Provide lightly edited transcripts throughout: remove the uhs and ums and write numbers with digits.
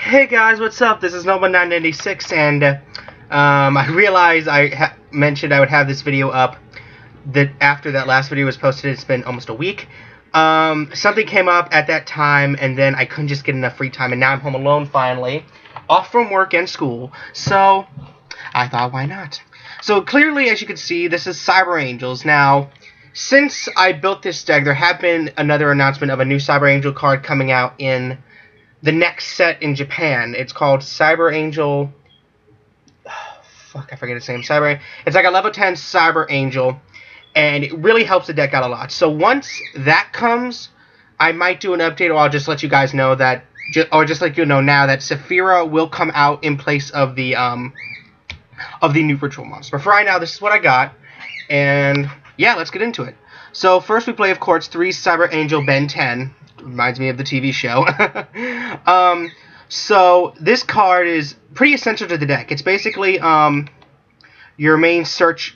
Hey guys, what's up? This is Nova996, and I realized I mentioned I would have this video up that after that last video was posted. It's been almost a week. Something came up at that time, and then I couldn't just get enough free time, and now I'm home alone finally, off from work and school, so I thought, why not? So clearly, as you can see, this is Cyber Angels. Now, since I built this deck, there have been another announcement of a new Cyber Angel card coming out in the next set in Japan. It's called Cyber Angel. I forget its name. It's like a level 10 Cyber Angel, and it really helps the deck out a lot. So once that comes, I might do an update, or I'll just let you guys know that, or just let you know now that Saphira will come out in place of the new Ritual Monster. But for right now, this is what I got, and yeah, let's get into it. So first we play, of course, 3 Cyber Angel Ben 10. Reminds me of the TV show. So this card is pretty essential to the deck. It's basically your main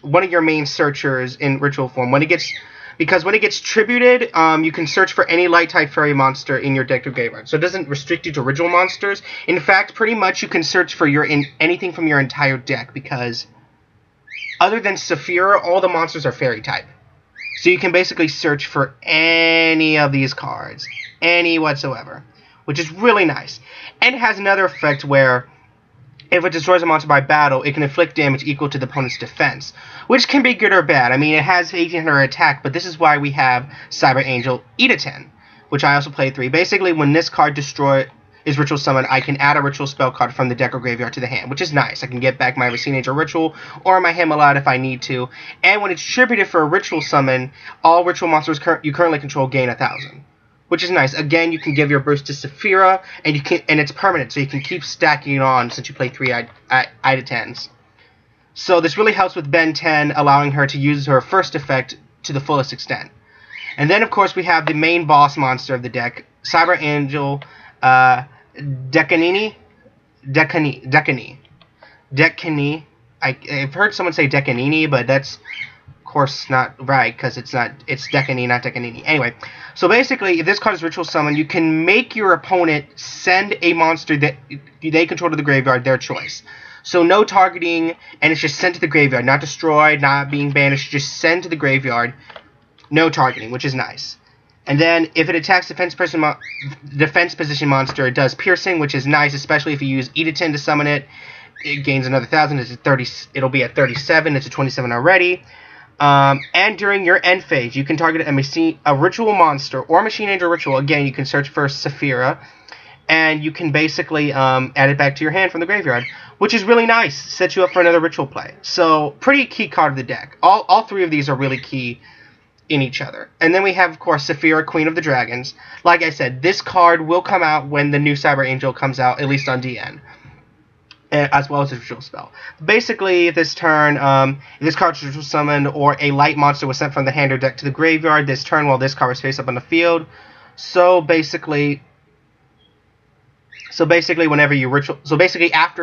one of your main searchers in ritual form. When it gets tributed, you can search for any light type fairy monster in your deck or graveyard. So it doesn't restrict you to ritual monsters. In fact, pretty much you can search for anything from your entire deck, because other than Saphira, all the monsters are fairy type. So you can basically search for any of these cards, any whatsoever, which is really nice. And it has another effect where if it destroys a monster by battle, it can inflict damage equal to the opponent's defense, which can be good or bad. I mean, it has 1800 attack, but this is why we have Cyber Angel E10, which I also play 3. Basically, when this card is ritual summoned, I can add a ritual spell card from the deck or graveyard to the hand, which is nice. I can get back my Racine Angel ritual or my Hammerlad if I need to. And when it's tributed for a ritual summon, all ritual monsters you currently control gain 1,000, which is nice. Again, you can give your boost to Saphira, and it's permanent, so you can keep stacking it on since you play 3 Ida 10s. So this really helps with Ben 10, allowing her to use her first effect to the fullest extent. And then, of course, we have the main boss monster of the deck, Cyber Angel Decanini. I've heard someone say Decanini, but that's of course not right, because it's Decani, not Decanini. Anyway, so basically, if this card is ritual summon, you can make your opponent send a monster that they control to the graveyard, their choice. So no targeting, and it's just sent to the graveyard, not destroyed, not being banished, just send to the graveyard, no targeting, which is nice. And then, if it attacks defense position monster, it does piercing, which is nice, especially if you use E10 to summon it. It gains another 1,000. It's at 30. It'll be at 37. It's at 27 already. And during your end phase, you can target a ritual monster or Machine Angel ritual. Again, you can search for Saphira, and you can basically add it back to your hand from the graveyard, which is really nice. Sets you up for another ritual play. So, pretty key card of the deck. All 3 of these are really key in each other. And then we have, of course, Saphira, Queen of the Dragons. Like I said, this card will come out when the new Cyber Angel comes out, at least on DN, as well as a ritual spell. Basically, this turn, if this card is ritual summoned, or a light monster was sent from the hand or deck to the graveyard this turn while this card was face up on the field. So basically, after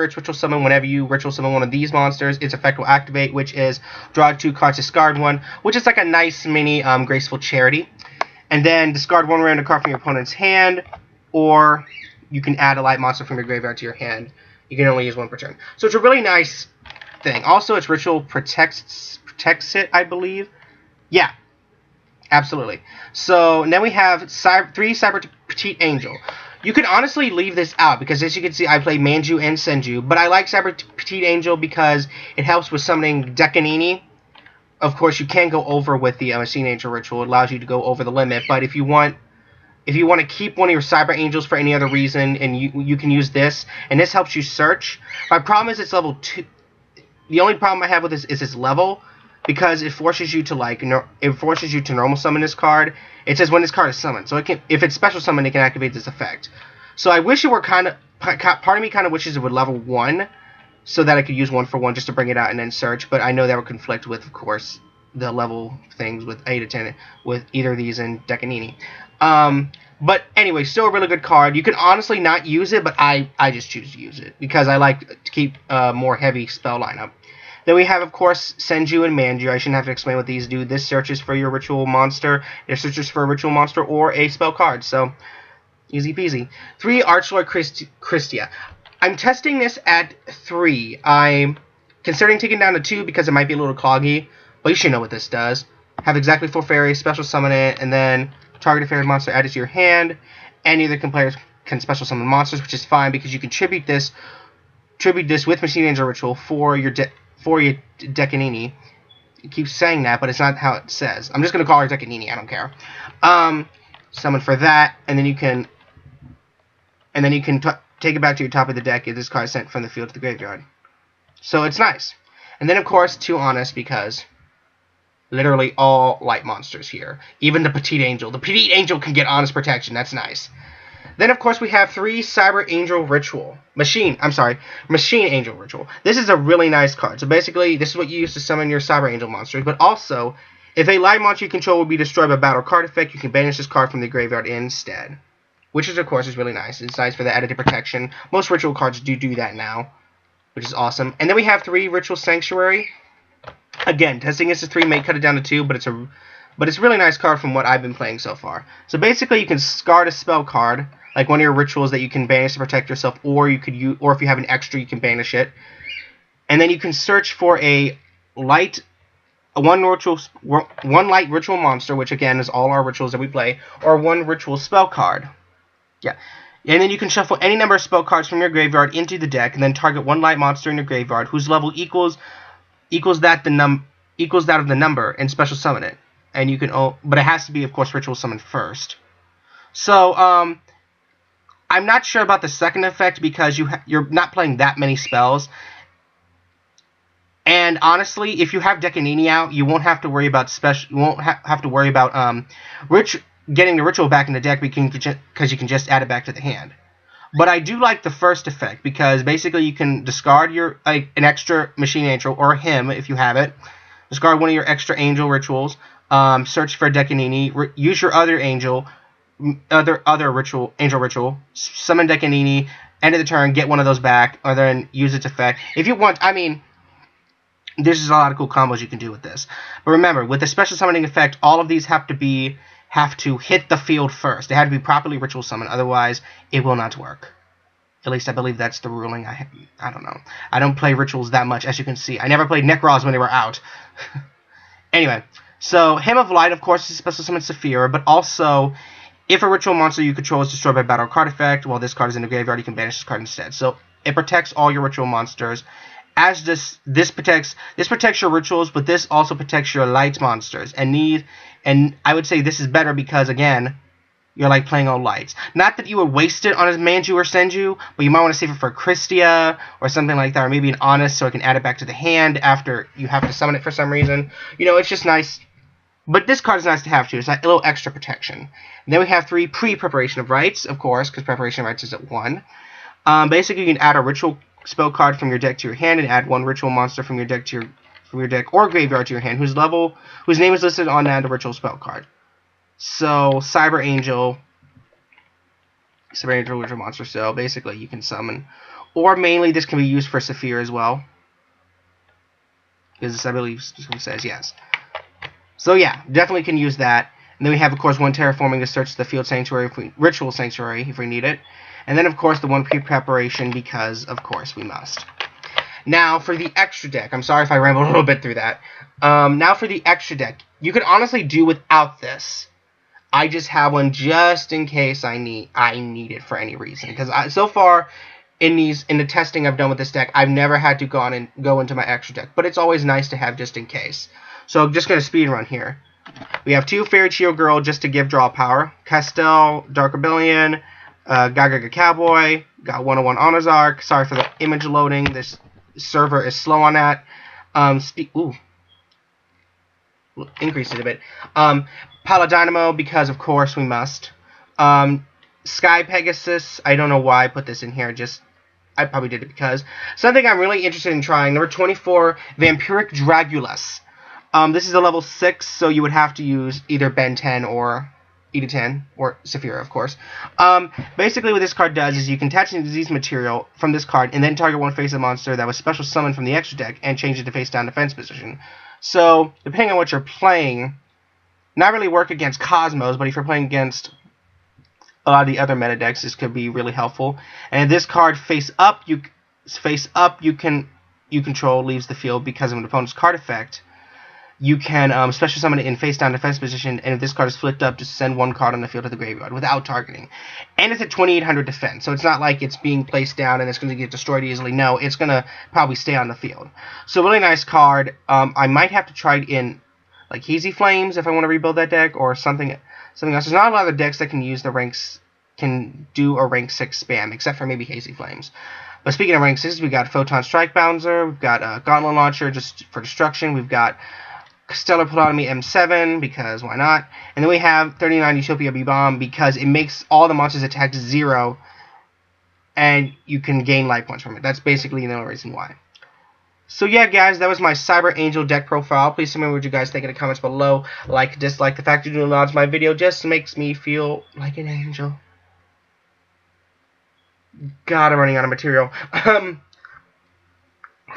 it's ritual summon, whenever you ritual summon one of these monsters, its effect will activate, which is draw 2 cards, discard 1, which is like a nice mini graceful charity. And then discard 1 random card from your opponent's hand, or you can add a light monster from your graveyard to your hand. You can only use 1 per turn. So it's a really nice thing. Also, its ritual protects it, I believe. Yeah, absolutely. So then we have 3 Cyber Petite Angel. You could honestly leave this out, because as you can see, I play Manju and Senju, but I like Cyber Petite Angel because it helps with summoning Decanini. Of course, you can go over with the Machine Angel ritual. It allows you to go over the limit, but if you want to keep one of your Cyber Angels for any other reason, and you can use this, and this helps you search. My problem is it's level 2. The only problem I have with this is its level, because it forces you to normal summon this card. It says when this card is summoned, so if it's special summon, it can activate this effect. So I wish it were part of me kind of wishes it would level 1, so that I could use 1 for 1 just to bring it out and then search. But I know that would conflict with, of course, the level things with 8 to 10 with either of these and Decanini. But anyway, still a really good card. You can honestly not use it, but I just choose to use it because I like to keep a more heavy spell lineup. Then we have, of course, Senju and Manju. I shouldn't have to explain what these do. This searches for your ritual monster. It searches for a ritual monster or a spell card. So Easy peasy. 3 Archlord Christia. I'm testing this at 3. I'm considering taking down to 2 because it might be a little cloggy, but you should know what this does. Have exactly 4 fairies, special summon it, and then target a fairy monster added to your hand. Any other players can special summon monsters, which is fine because you can tribute this with Machine Angel Ritual for your Decanini. It keeps saying that, but it's not how it says. I'm just going to call her Decanini. I don't care. Summon for that, and then you can take it back to your top of the deck if this card is sent from the field to the graveyard. So it's nice. And then, of course, 2 Honest, because literally all light monsters here. Even the Petite Angel. The Petite Angel can get Honest Protection. That's nice. Then, of course, we have 3 Cyber Angel Ritual. Machine Angel Ritual. This is a really nice card. So basically, this is what you use to summon your Cyber Angel monsters. But also, if a light monster you control will be destroyed by battle card effect, you can banish this card from the graveyard instead. Which, of course, is really nice. It's nice for the added protection. Most ritual cards do that now, which is awesome. And then we have 3 Ritual Sanctuary. Again, testing this as 3 may cut it down to 2, but it's a really nice card from what I've been playing so far. So basically, you can discard a spell card, like one of your rituals that you can banish to protect yourself, or if you have an extra, you can banish it. And then you can search for one light ritual monster, which again is all our rituals that we play, or 1 ritual spell card. Yeah. And then you can shuffle any number of spell cards from your graveyard into the deck, and then target 1 light monster in your graveyard whose level equals that of the number, and special summon it. And you can, but it has to be, of course, ritual summoned first. So, I'm not sure about the second effect because you're not playing that many spells. And honestly, if you have Decanini out, you won't have to worry about getting the ritual back in the deck because you can just add it back to the hand. But I do like the first effect because basically you can discard an extra Machine Angel or him if you have it. Discard one of your extra angel rituals. Search for Decanini. Use your other angel ritual. Summon Decanini. End of the turn. Get one of those back, or then use its effect. If you want, I mean, there's just a lot of cool combos you can do with this. But remember, with the special summoning effect, all of these have to hit the field first. They have to be properly ritual summoned, otherwise it will not work. At least I believe that's the ruling. I don't know. I don't play rituals that much, as you can see. I never played Necros when they were out. Anyway, so Hymn of Light, of course, is special summon Saphira, but also, if a ritual monster you control is destroyed by battle card effect, while this card is in the graveyard, you can banish this card instead. So it protects all your ritual monsters. As this protects your rituals, but this also protects your light monsters. And I would say this is better because, again, you're like playing all lights. Not that you would waste it on a Manju or Senju, but you might want to save it for Christia or something like that, or maybe an Honest so I can add it back to the hand after you have to summon it for some reason. You know, it's just nice. But this card is nice to have too. It's like a little extra protection. And then we have 3 Pre-Preparation of Rites, of course, because Preparation of Rites is at 1. Basically, you can add a ritual spell card from your deck to your hand and add 1 ritual monster from your deck or graveyard to your hand whose name is listed on that ritual spell card. So Cyber Angel ritual monster. So basically you can summon, or mainly this can be used for Saphir as well, because I believe it says yes. So yeah, definitely can use that. And then we have, of course, 1 Terraforming to search the field sanctuary, ritual sanctuary if we need it. And then, of course, the 1 Pre-Preparation because, of course, we must. Now, for the extra deck, I'm sorry if I rambled a little bit through that. Now, for the extra deck, you could honestly do without this. I just have one just in case I need it for any reason. Because so far, in the testing I've done with this deck, I've never had to go into my extra deck. But it's always nice to have just in case. So I'm just going to speed run here. We have 2 Fairy Chill Girl just to give draw power. Castel, Dark Rebellion, Gaga Cowboy, got 101 Honors Arc. Sorry for the image loading. This server is slow on that. Increase it a bit. Paladynamo, because of course we must. Sky Pegasus, I don't know why I put this in here, I probably did it because. Something I'm really interested in trying, number 24, Vampiric Dragulus. This is a level 6, so you would have to use either Ben 10 or Eda 10, or Saphira, of course. Basically what this card does is you can attach a disease material from this card and then target 1 face-up monster that was special summoned from the extra deck and change it to face-down defense position. So, depending on what you're playing, not really work against Cosmos, but if you're playing against a lot of the other meta decks, this could be really helpful. And if this card face up, you control leaves the field because of an opponent's card effect. You can special summon it in face down defense position, and if this card is flipped up, just send one card on the field to the graveyard without targeting. And it's at 2800 defense, so it's not like it's being placed down and it's going to get destroyed easily. No, it's going to probably stay on the field. So really nice card. I might have to try it in like Hazy Flames if I want to rebuild that deck, or something else. There's not a lot of decks that can use can do a rank 6 spam, except for maybe Hazy Flames. But speaking of rank 6, we got Photon Strike Bouncer, we've got Gauntlet Launcher just for destruction, we've got Stellar Plotomy M7, because why not? And then we have 39 Utopia B-Bomb, because it makes all the monsters attack 0, and you can gain life points from it. That's basically the only reason why. So yeah, guys, that was my Cyber Angel deck profile. Please tell me what you guys think in the comments below. Like, dislike. The fact you do not my video just makes me feel like an angel. God, I'm running out of material.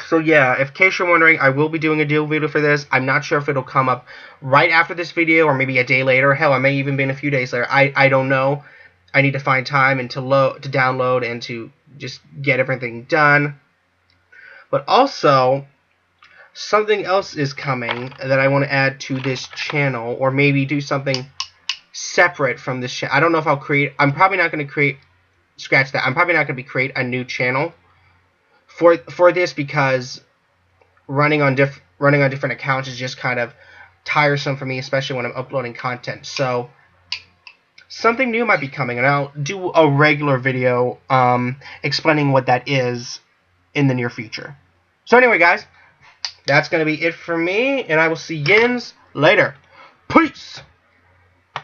So yeah, in case you're wondering, I will be doing a deal video for this. I'm not sure if it'll come up right after this video or maybe a day later. Hell, it may even be in a few days later. I don't know. I need to find time and to download and to just get everything done. But also, something else is coming that I want to add to this channel, or maybe do something separate from this channel. I don't know if I'll create. I'm probably not going to create. Scratch that. I'm probably not going to create a new channel for this, because running on different accounts is just kind of tiresome for me, especially when I'm uploading content. So something new might be coming, and I'll do a regular video explaining what that is in the near future. So anyway, guys, that's going to be it for me, and I will see yins later. Peace!